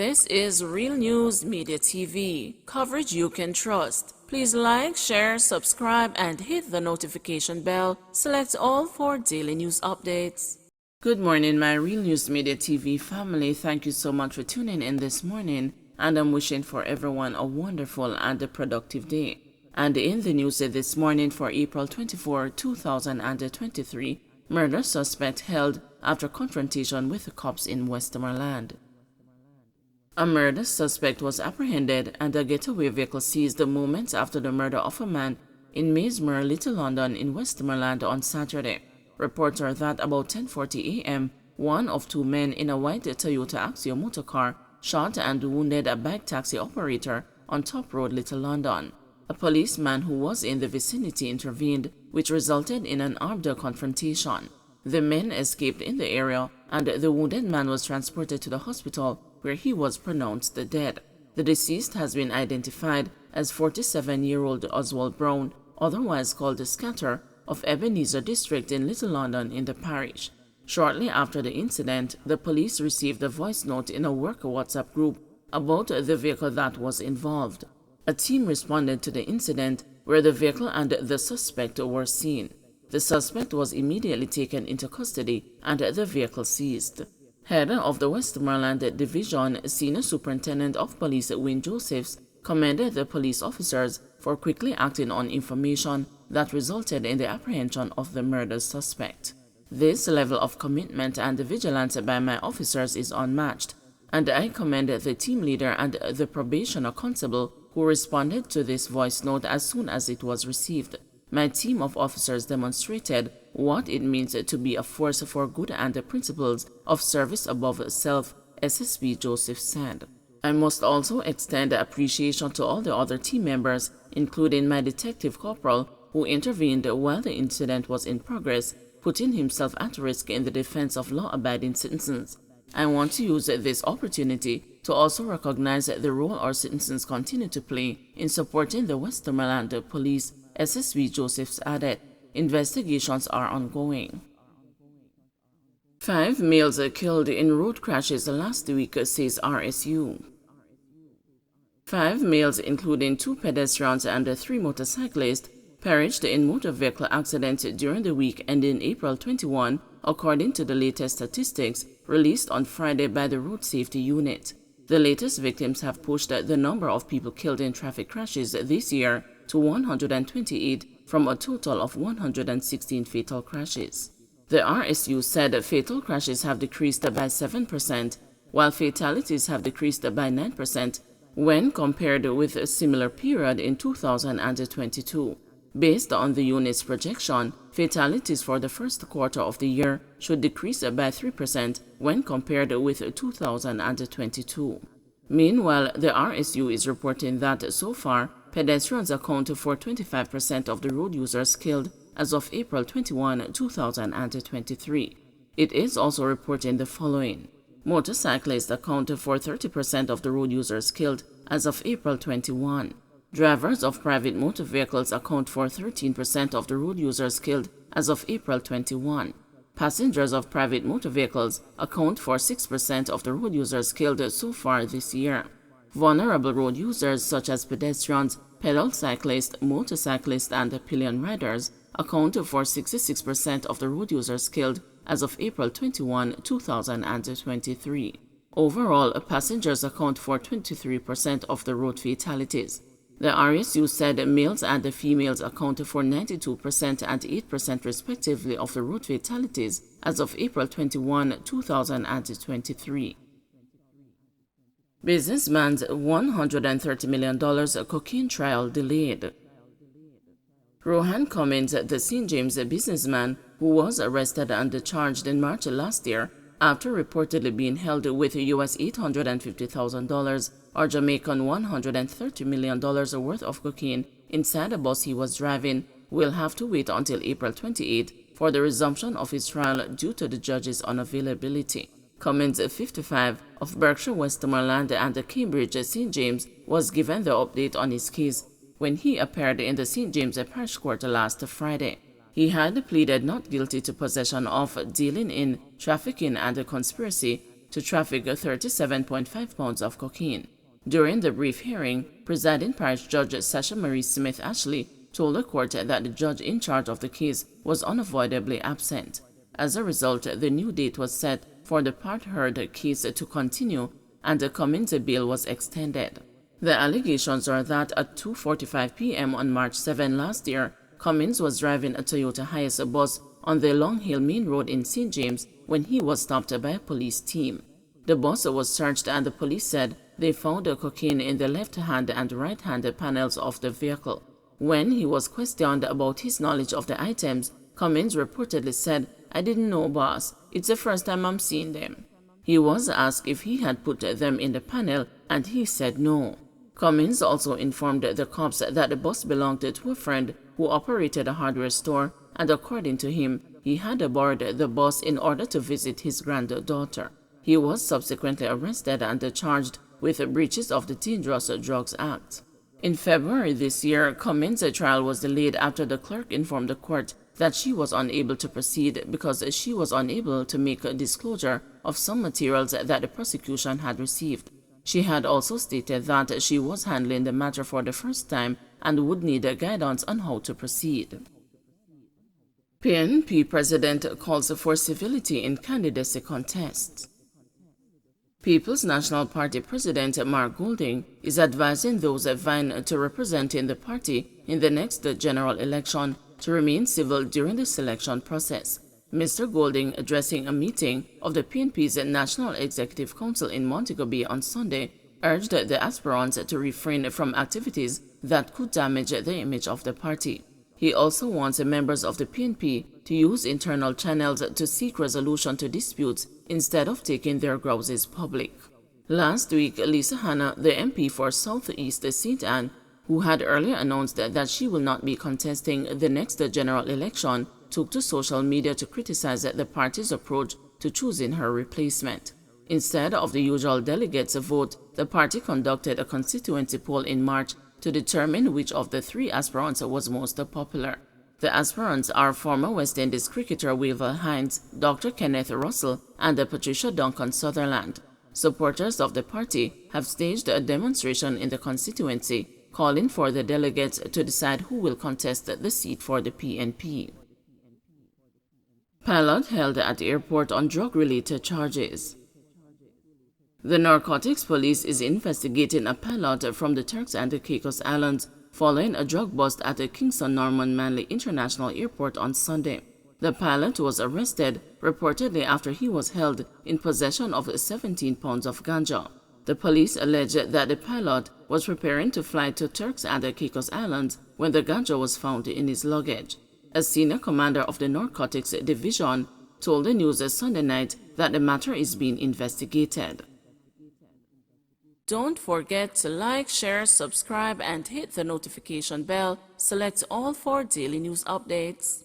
This is Real News Media TV, coverage you can trust. Please like, share, subscribe, and hit the notification bell. Select all for daily news updates. Good morning, my Real News Media TV family. Thank you so much for tuning in this morning, and I'm wishing for everyone a wonderful and a productive day. And in the news this morning for April 24, 2023, murder suspect held after confrontation with the cops in Westmoreland. A murder suspect was apprehended and a getaway vehicle seized moments after the murder of a man in Maysmere, Little London in Westmoreland on Saturday. Reports are that about 10:40 a.m., one of two men in a white Toyota Axio motorcar shot and wounded a bike taxi operator on Top Road, Little London. A policeman who was in the vicinity intervened, which resulted in an armed confrontation. The men escaped in the area, and the wounded man was transported to the hospital, where he was pronounced dead. The deceased has been identified as 47-year-old Oswald Brown, otherwise called Scatter, of Ebenezer District in Little London in the parish. Shortly after the incident, the police received a voice note in a work WhatsApp group about the vehicle that was involved. A team responded to the incident, where the vehicle and the suspect were seen. The suspect was immediately taken into custody and the vehicle seized. Head of the Westmoreland Division, Senior Superintendent of Police Wayne Josephs, commended the police officers for quickly acting on information that resulted in the apprehension of the murder suspect. This level of commitment and vigilance by my officers is unmatched, and I commend the team leader and the probationer constable who responded to this voice note as soon as it was received. My team of officers demonstrated what it means to be a force for good and the principles of service above self, SSP Joseph said. I must also extend appreciation to all the other team members, including my detective corporal, who intervened while the incident was in progress, putting himself at risk in the defense of law-abiding citizens. I want to use this opportunity to also recognize the role our citizens continue to play in supporting the Westmoreland Police, SSP Josephs added. Investigations are ongoing. 5 males killed in road crashes last week, says RSU. 5 males, including 2 pedestrians and 3 motorcyclists, perished in motor vehicle accidents during the week ending April 21, according to the latest statistics released on Friday by the Road Safety Unit. The latest victims have pushed the number of people killed in traffic crashes this year to 128 from a total of 116 fatal crashes. The RSU said fatal crashes have decreased by 7%, while fatalities have decreased by 9% when compared with a similar period in 2022. Based on the unit's projection, fatalities for the first quarter of the year should decrease by 3% when compared with 2022. Meanwhile, the RSU is reporting that so far, pedestrians account for 25% of the road users killed as of April 21, 2023. It is also reporting the following. Motorcyclists account for 30% of the road users killed as of April 21. Drivers of private motor vehicles account for 13% of the road users killed as of April 21. Passengers of private motor vehicles account for 6% of the road users killed so far this year. Vulnerable road users such as pedestrians, pedal cyclists, motorcyclists, and pillion riders account for 66% of the road users killed as of April 21, 2023. Overall, passengers account for 23% of the road fatalities. The RSU said males and females account for 92% and 8% respectively of the road fatalities as of April 21, 2023. Businessman's $130 million cocaine trial delayed. Rohan Cummins, the St. James businessman who was arrested and charged in March last year after reportedly being held with US $850,000 or Jamaican $130 million worth of cocaine inside a bus he was driving, will have to wait until April 28 for the resumption of his trial due to the judge's unavailability. Cummins, 55, of Berkshire, Westmoreland and Cambridge, St. James, was given the update on his case when he appeared in the St. James Parish Court last Friday. He had pleaded not guilty to possession of, dealing in, trafficking, and conspiracy to traffic 37.5 pounds of cocaine. During the brief hearing, presiding parish judge Sasha Marie Smith Ashley told the court that the judge in charge of the case was unavoidably absent. As a result, the new date was set for the part-heard case to continue, and the Cummins bail was extended. The allegations are that at 2:45 p.m. on March 7 last year, Cummins was driving a Toyota Hiace bus on the Long Hill Main Road in St. James when he was stopped by a police team. The bus was searched and the police said they found the cocaine in the left-hand and right-hand panels of the vehicle. When he was questioned about his knowledge of the items, Cummins reportedly said, "I didn't know, boss. It's the first time I'm seeing them." He was asked if he had put them in the panel, and he said no. Cummins also informed the cops that the bus belonged to a friend who operated a hardware store, and according to him, he had borrowed the bus in order to visit his granddaughter. He was subsequently arrested and charged with breaches of the Dangerous Drugs Act. In February this year, Cummins' trial was delayed after the clerk informed the court that she was unable to proceed because she was unable to make a disclosure of some materials that the prosecution had received. She had also stated that she was handling the matter for the first time and would need guidance on how to proceed. PNP President calls for civility in candidacy contest. People's National Party President Mark Golding is advising those vying to represent in the party in the next general election to remain civil during the selection process. Mr. Golding, addressing a meeting of the PNP's National Executive Council in Montego Bay on Sunday, urged the aspirants to refrain from activities that could damage the image of the party. He also wants members of the PNP to use internal channels to seek resolution to disputes instead of taking their grouses public. Last week, Lisa Hanna, the MP for South East St. Anne, who had earlier announced that she will not be contesting the next general election, took to social media to criticize the party's approach to choosing her replacement. Instead of the usual delegates vote, the party conducted a constituency poll in March to determine which of the three aspirants was most popular. The aspirants are former West Indies cricketer Wavell Hines, Dr. Kenneth Russell, and Patricia Duncan Sutherland. Supporters of the party have staged a demonstration in the constituency, calling for the delegates to decide who will contest the seat for the PNP. Pilot held at airport on drug-related charges. The narcotics police is investigating a pilot from the Turks and Caicos Islands following a drug bust at the Kingston Norman Manley International Airport on Sunday. The pilot was arrested reportedly after he was held in possession of 17 pounds of ganja. The police alleged that the pilot was preparing to fly to Turks and Caicos Islands when the ganja was found in his luggage. A senior commander of the Narcotics Division told the news Sunday night that the matter is being investigated. Don't forget to like, share, subscribe, and hit the notification bell. Select all for daily news updates.